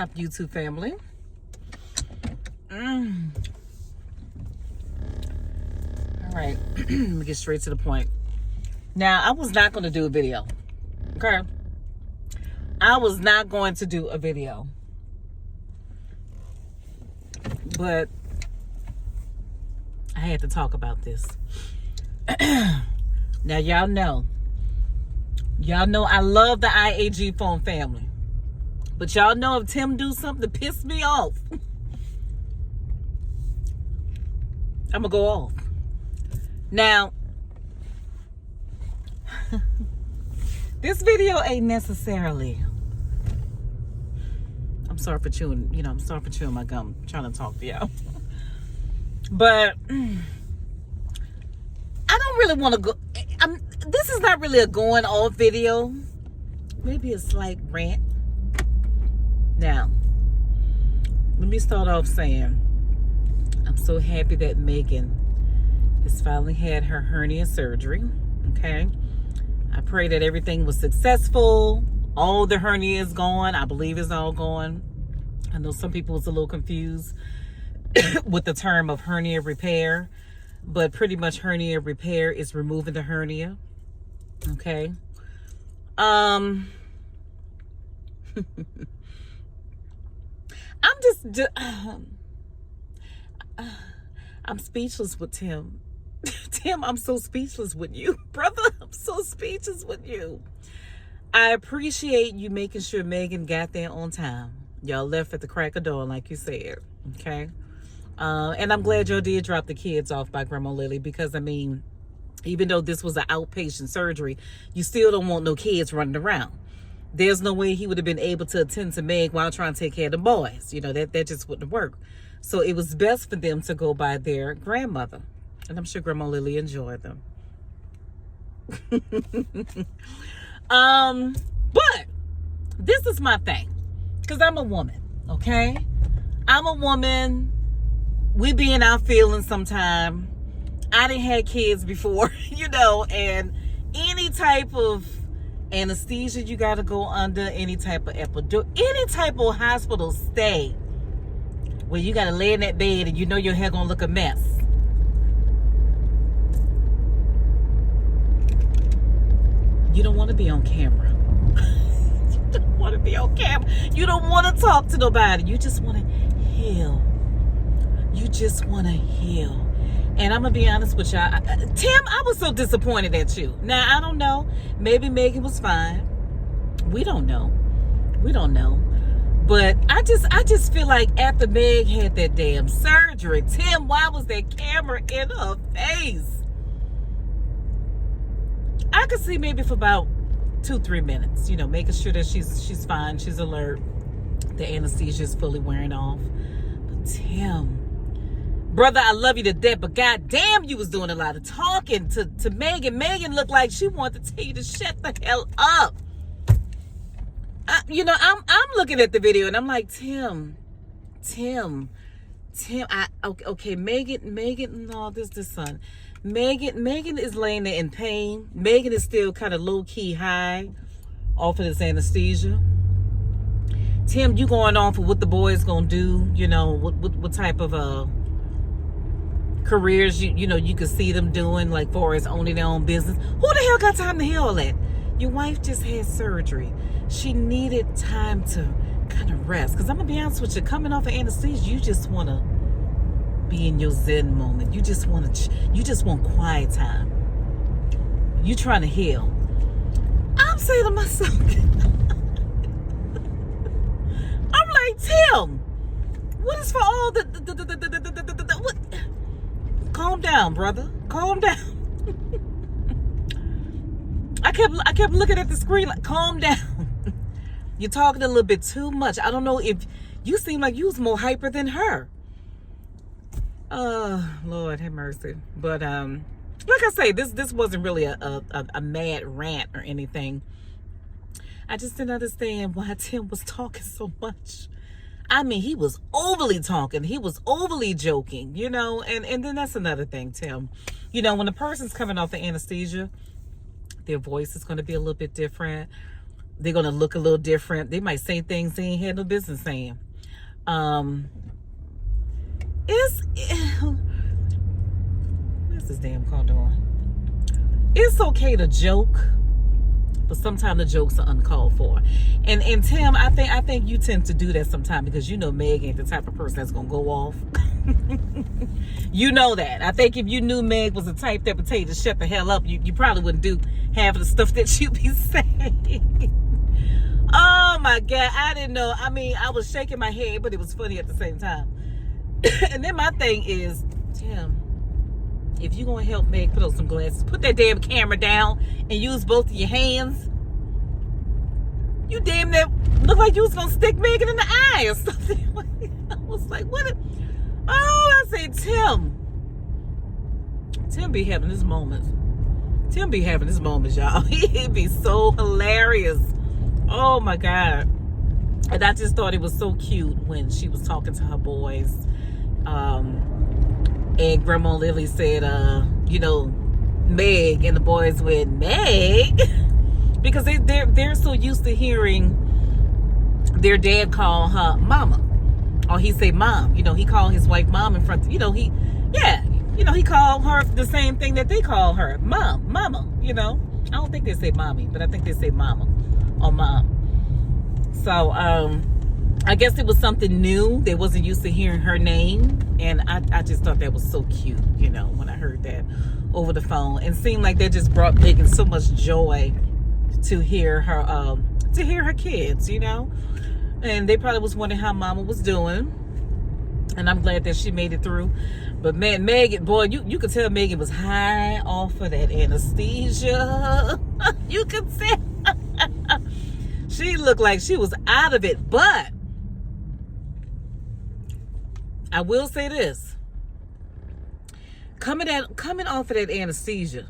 up, YouTube family? All right, let me get straight to the point. Now, I was not going to do a video, okay? I was not going to do a video. But I had to talk about this. Now, y'all know I love the I.A.G Farms family. But y'all know if Tim do something to piss me off, I'm going to go off. Now, this video ain't necessarily... I'm sorry for chewing, I'm sorry for chewing my gum, trying to talk to y'all. But I don't really want to go... this is not really a going off video. Maybe a slight rant. Now, let me start off saying, I'm so happy that Megan has finally had her hernia surgery, okay? I pray that everything was successful. All the hernia is gone. I believe it's all gone. I know some people was a little confused with the term of hernia repair, but pretty much hernia repair is removing the hernia, okay? I'm speechless with Tim. Tim, I'm so speechless with you, brother. I'm so speechless with you. I appreciate you making sure Megan got there on time. Y'all left at the crack of dawn, like you said, okay? And I'm glad y'all did drop the kids off by Grandma Lily, because, I mean, even though this was an outpatient surgery, you still don't want no kids running around. There's no way he would have been able to attend to Meg while trying to take care of the boys. That just wouldn't work. So it was best for them to go by their grandmother. And I'm sure Grandma Lily enjoyed them. But this is my thing. Because I'm a woman, okay? I'm a woman. We be in our feelings sometime. I done had kids before, and any type of anesthesia you got to go under, any type of epidural, any type of hospital stay where you got to lay in that bed and your hair gonna look a mess. You don't want to be on camera. You don't want to be on camera. You don't want to talk to nobody. You just want to heal. You just want to heal. And I'm going to be honest with y'all. Tim, I was so disappointed at you. Now, I don't know. Maybe Megan was fine. We don't know. We don't know. But I just feel like after Meg had that damn surgery, Tim, why was that camera in her face? I could see maybe for about 2-3 minutes, making sure that she's fine, she's alert, the anesthesia is fully wearing off. But Tim, brother, I love you to death, but goddamn, you was doing a lot of talking to Megan. Megan looked like she wanted to tell you to shut the hell up. I'm looking at the video and I'm like, Tim. Okay, Megan, no, this son. Megan is laying there in pain. Megan is still kind of low-key high off of this anesthesia. Tim, you going on for what the boys gonna do, what type of careers you could see them doing, like far as owning their own business. Who the hell got time to hear all that? Your wife just had surgery. She needed time to kind of rest. Because I'm gonna be honest with you, coming off of anesthesia, you just want to be in your zen moment. You just want quiet time. You trying to heal. I'm saying to myself, I'm like, Tim, what is for all the what? Calm down, brother. Calm down. I kept looking at the screen like, calm down. You're talking a little bit too much. I don't know if you seem like you was more hyper than her. Lord have mercy. But like I say, this wasn't really a mad rant or anything. I just didn't understand why Tim was talking so much. I mean, he was overly talking. He was overly joking, and then that's another thing, Tim. When a person's coming off the anesthesia, their voice is going to be a little bit different. They're going to look a little different. They might say things they ain't had no business saying. What's this damn car doing? It's okay to joke, but sometimes the jokes are uncalled for. And Tim, I think you tend to do that sometimes because you know Meg ain't the type of person that's gonna go off. You know that. I think if you knew Meg was the type that would tell you to shut the hell up, you probably wouldn't do half of the stuff that you be saying. Oh my God, I didn't know. I mean, I was shaking my head, but it was funny at the same time. And then my thing is, Tim, if you're going to help Meg put on some glasses, put that damn camera down and use both of your hands. You damn near look like you was going to stick Megan in the eye or something. I was like, what? I said, Tim be having his moments. Tim be having his moments, y'all. He'd be so hilarious. Oh, my God. And I just thought it was so cute when she was talking to her boys. And Grandma Lily said, Meg, and the boys went, Meg? Because they're so used to hearing their dad call her mama. Or he say mom. He called his wife mom in front of, he called her the same thing that they call her, mama, I don't think they say mommy, but I think they say mama or mom. So, I guess it was something new. They wasn't used to hearing her name. And I just thought that was so cute, when I heard that over the phone. And it seemed like that just brought Megan so much joy to hear her kids, And they probably was wondering how Mama was doing. And I'm glad that she made it through. But man, Megan, boy, you could tell Megan was high off of that anesthesia. You could tell. She looked like she was out of it. But I will say this. Coming off of that anesthesia,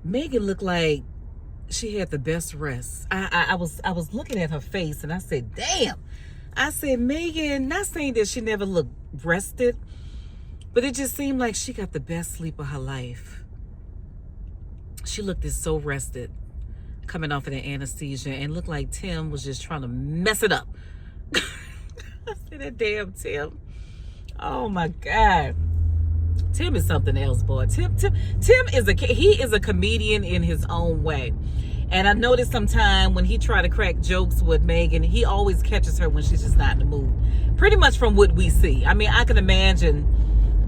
Megan looked like she had the best rest. I was looking at her face and I said, damn. I said, Megan, not saying that she never looked rested, but it just seemed like she got the best sleep of her life. She looked so rested coming off of the anesthesia and looked like Tim was just trying to mess it up. I said, that damn Tim. Oh my God. Tim is something else, boy. Tim is a comedian in his own way. And I noticed sometime when he tried to crack jokes with Megan, he always catches her when she's just not in the mood. Pretty much from what we see. I mean, I can imagine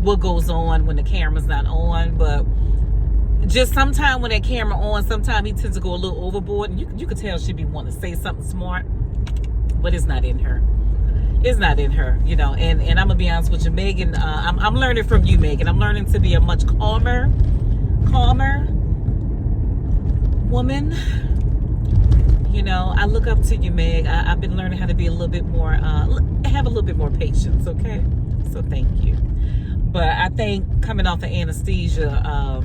what goes on when the camera's not on, but just sometime when that camera on, sometime he tends to go a little overboard. And you could tell she'd be wanting to say something smart, but it's not in her. It's not in her, and I'm gonna be honest with you, Megan. I'm learning from you, Megan. I'm learning to be a much calmer woman. I look up to you, Meg. I've been learning how to be a little bit more, have a little bit more patience. Okay, so thank you. But I think coming off of anesthesia,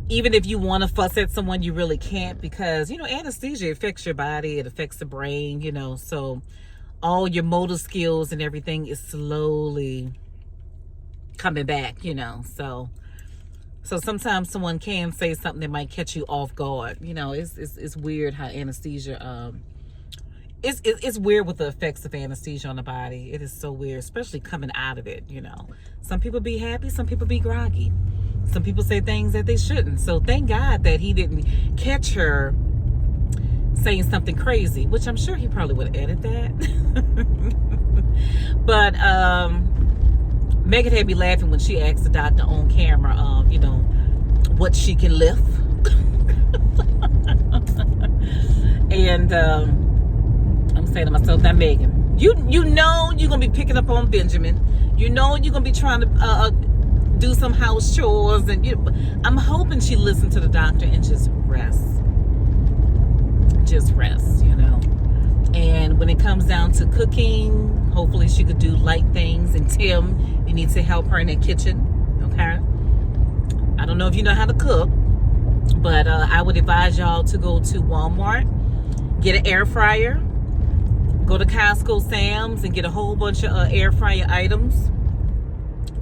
even if you want to fuss at someone, you really can't, because anesthesia affects your body, it affects the brain, so all your motor skills and everything is slowly coming back, so sometimes someone can say something that might catch you off guard. It's weird how anesthesia it's weird with the effects of anesthesia on the body. It is so weird, especially coming out of it. Some people be happy, some people be groggy, some people say things that they shouldn't. So thank God that he didn't catch her saying something crazy, which I'm sure he probably would have edited that. But Megan had me laughing when she asked the doctor on camera, what she can lift. And I'm saying to myself, now Megan, you know you're gonna be picking up on Benjamin. You're gonna be trying to do some house chores, and I'm hoping she listened to the doctor and just rest. And when it comes down to cooking, hopefully she could do light things. And Tim, you need to help her in the kitchen, okay? I don't know if you know how to cook, but I would advise y'all to go to Walmart, get an air fryer, go to Costco, Sam's, and get a whole bunch of air fryer items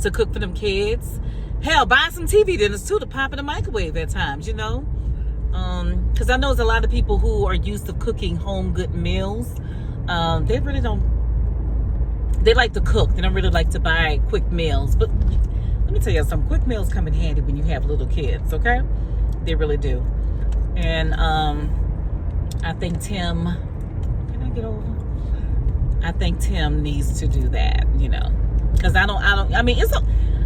to cook for them kids. Hell, buy some TV dinners too to pop in the microwave at times, Because I know there's a lot of people who are used to cooking home good meals. They really don't. They like to cook. They don't really like to buy quick meals. But let me tell you something. Quick meals come in handy when you have little kids. Okay, they really do. And I think Tim. Can I get over? I think Tim needs to do that. You know, because I mean,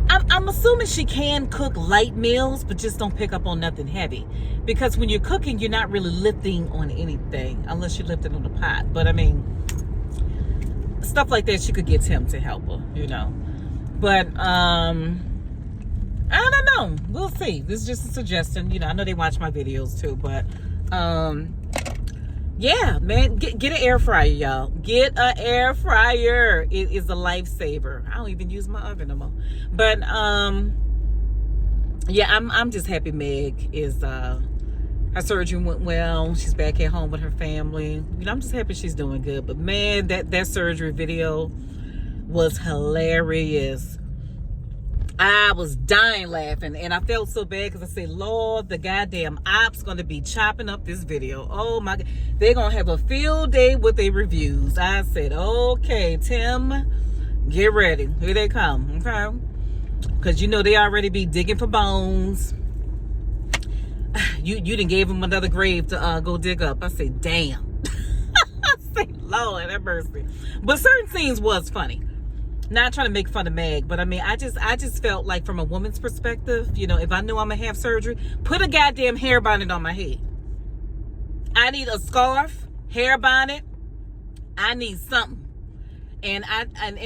I'm assuming she can cook light meals, but just don't pick up on nothing heavy. Because when you're cooking, you're not really lifting on anything unless you're lifting on the pot. But I mean, stuff like that, she could get Tim to help her, you know. But I don't know. We'll see. This is just a suggestion. You know, I know they watch my videos too, but yeah, man, get an air fryer, y'all. Get an air fryer. It is a lifesaver. I don't even use my oven no more. But yeah, I'm just happy Meg is her surgery went well. She's back at home with her family. You know, I'm just happy she's doing good. But man, that surgery video was hilarious. I was dying laughing, and I felt so bad because I said, Lord, the goddamn ops gonna be chopping up this video. Oh my God, they're gonna have a field day with their reviews. I said, okay, Tim, get ready. Here they come, okay? Because you know they already be digging for bones. You done gave them another grave to go dig up. I said, damn. I said, Lord have mercy. But certain scenes was funny. Not trying to make fun of Meg, but I mean, I just felt like from a woman's perspective, you know, if I knew I'm gonna have surgery, put a goddamn hair bonnet on my head. I need a scarf, hair bonnet. I need something. And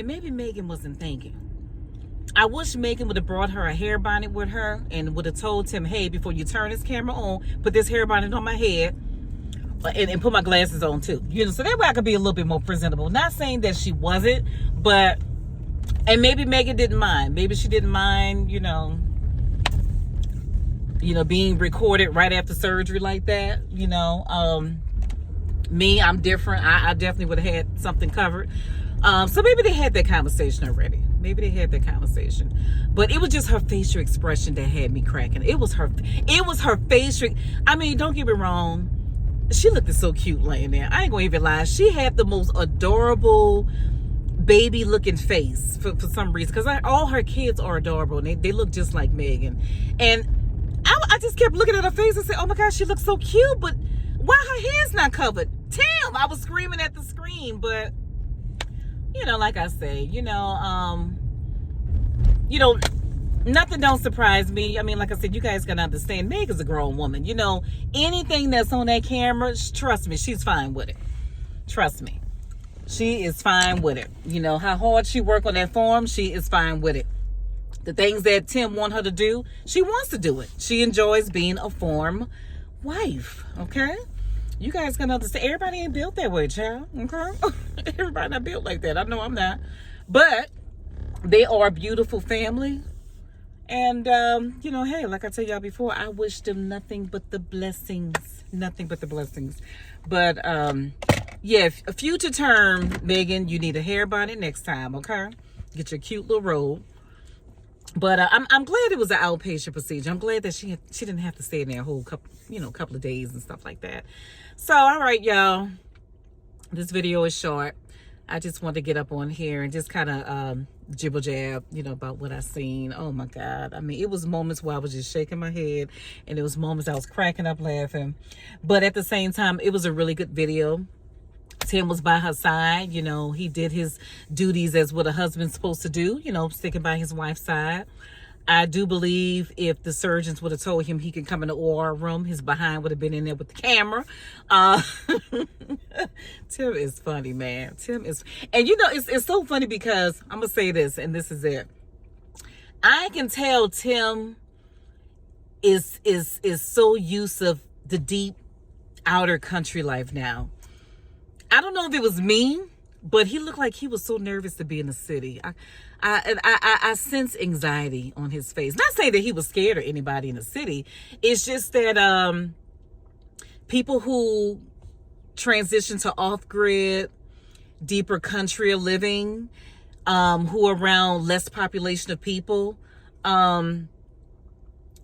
maybe Megan wasn't thinking. I wish Megan would have brought her a hair bonnet with her and would have told Tim, hey, before you turn this camera on, put this hair bonnet on my head and put my glasses on too. You know, so that way I could be a little bit more presentable. Not saying that she wasn't, but, and maybe Megan didn't mind. Maybe she didn't mind, you know, being recorded right after surgery like that. You know, me, I'm different. I definitely would have had something covered. So maybe they had that conversation already. Maybe they had that conversation, but it was just her facial expression that had me cracking. It was her facial. I mean, don't get me wrong. She looked so cute laying there. I ain't gonna even lie. She had the most adorable baby looking face for some reason. Cause all her kids are adorable and they look just like Megan. And I just kept looking at her face and said, oh my gosh, she looks so cute, but why her hair's not covered? Tim, I was screaming at the screen, but you know, like I say, nothing don't surprise me. I mean, like I said, you guys gotta understand, Meg is a grown woman. You know, anything that's on that camera, trust me, she's fine with it. Trust me. She is fine with it. You know, how hard she work on that farm, she is fine with it. The things that Tim want her to do, she wants to do it. She enjoys being a farm wife, okay? You guys can understand. Everybody ain't built that way, child. Okay? Everybody not built like that. I know I'm not. But they are a beautiful family. And, hey, like I tell y'all before, I wish them nothing but the blessings. Nothing but the blessings. But, yeah, a future term, Megan, you need a hair bonnet next time, okay? Get your cute little robe. But I'm glad it was an outpatient procedure. I'm glad that she didn't have to stay in there a whole couple of days and stuff like that. So, all right, y'all. This video is short. I just wanted to get up on here and just kind of jibble jab, about what I seen. Oh my God. I mean, it was moments where I was just shaking my head, and it was moments I was cracking up laughing. But at the same time, it was a really good video. Tim was by her side. He did his duties as what a husband's supposed to do, sticking by his wife's side. I do believe if the surgeons would have told him he could come in the OR room, his behind would have been in there with the camera. Tim is funny, man. Tim is, and it's so funny because I'm going to say this, and this is it. I can tell Tim is so used of the deep outer country life now. I don't know if it was me, but he looked like he was so nervous to be in the city. I sense anxiety on his face. Not saying that he was scared of anybody in the city. It's just that people who transition to off-grid, deeper country of living, who are around less population of people,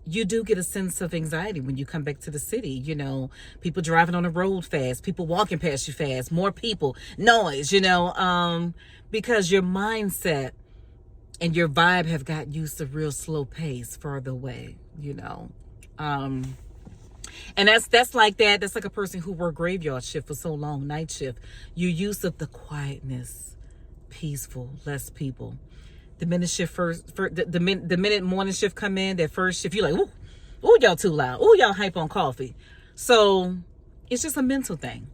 you do get a sense of anxiety when you come back to the city. You know, people driving on the road fast, people walking past you fast, more people, noise, you know, because your mindset and your vibe have got used to real slow pace further away, you know. And that's like that. That's like a person who worked graveyard shift for so long, night shift. You're used to the quietness, peaceful, less people. The minute shift the minute morning shift come in, that first shift, you're like, ooh, y'all too loud. Ooh, y'all hype on coffee. So it's just a mental thing,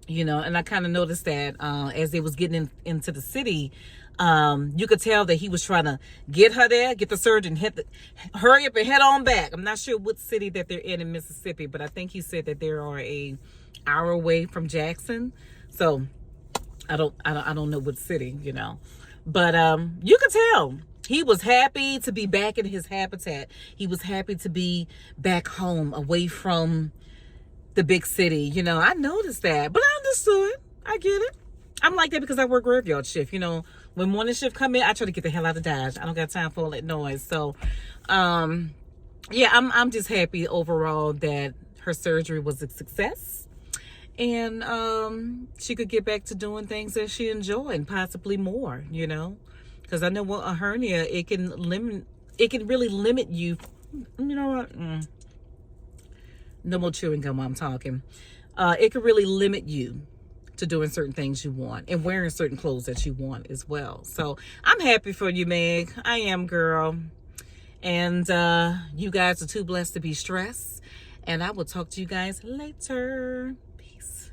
you know. And I kind of noticed that as they was getting into the city, you could tell that he was trying to get her there, get the surgeon, hurry up and head on back. I'm not sure what city that they're in Mississippi, but I think he said that they are an hour away from Jackson. So I don't know what city, you know. But you could tell he was happy to be back in his habitat. He was happy to be back home, away from the big city. You know, I noticed that, but I understood. I get it. I'm like that because I work graveyard shift. You know, when morning shift come in, I try to get the hell out of Dodge. I don't got time for all that noise. So, yeah, I'm just happy overall that her surgery was a success. And she could get back to doing things that she enjoyed, and possibly more, you know, because I know what a hernia, it can really limit you. You know what? No more chewing gum while I'm talking. It can really limit you to doing certain things you want and wearing certain clothes that you want as well. So I'm happy for you, Meg. I am, girl. And you guys are too blessed to be stressed. And I will talk to you guys later. Peace.